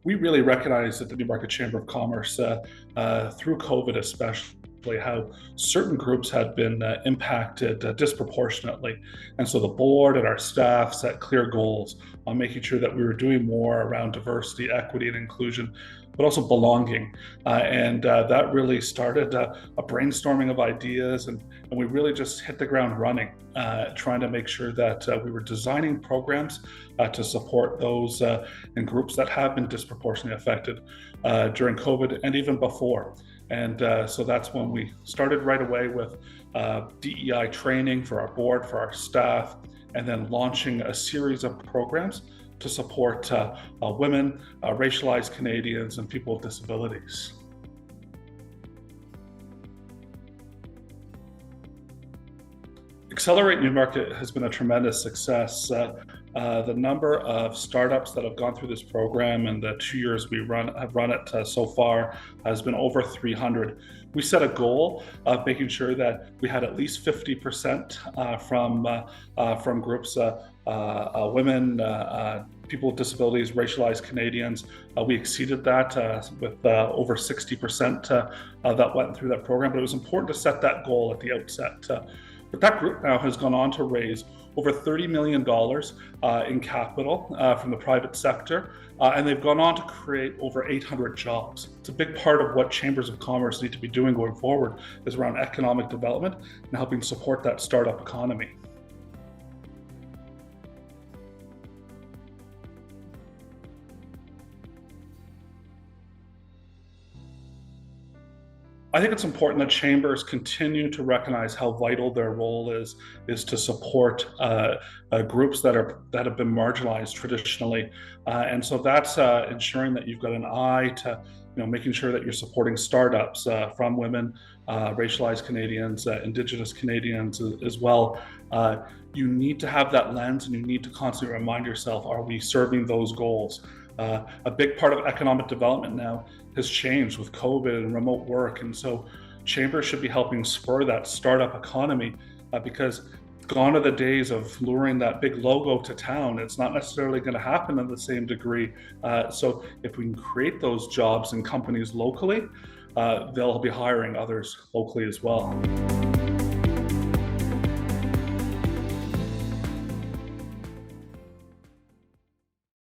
we really recognize at the Newmarket Chamber of Commerce, through COVID especially, how certain groups had been impacted disproportionately. And so the board and our staff set clear goals on making sure that we were doing more around diversity, equity, and inclusion, but also belonging. And that really started a brainstorming of ideas, and we really just hit the ground running, trying to make sure that we were designing programs to support those in groups that have been disproportionately affected during COVID and even before. And so that's when we started right away with DEI training for our board, for our staff, and then launching a series of programs to support women, racialized Canadians, and people with disabilities. Accelerate Newmarket has been a tremendous success. The number of startups that have gone through this program in the 2 years we have run it so far has been over 300. We set a goal of making sure that we had at least 50% from groups, women, people with disabilities, racialized Canadians. We exceeded that with over 60% that went through that program, but it was important to set that goal at the outset. But that group now has gone on to raise over $30 million in capital from the private sector, and they've gone on to create over 800 jobs. It's a big part of what chambers of commerce need to be doing going forward, is around economic development and helping support that startup economy. I think it's important that chambers continue to recognize how vital their role is to support groups that have been marginalized traditionally, and so that's ensuring that you've got an eye to making sure that you're supporting startups from women, racialized Canadians, Indigenous Canadians as well. You need to have that lens, and you need to constantly remind yourself: are we serving those goals? A big part of economic development now has changed with COVID and remote work, and so chambers should be helping spur that startup economy, because gone are the days of luring that big logo to town. It's not necessarily going to happen in the same degree. So if we can create those jobs in companies locally, they'll be hiring others locally as well.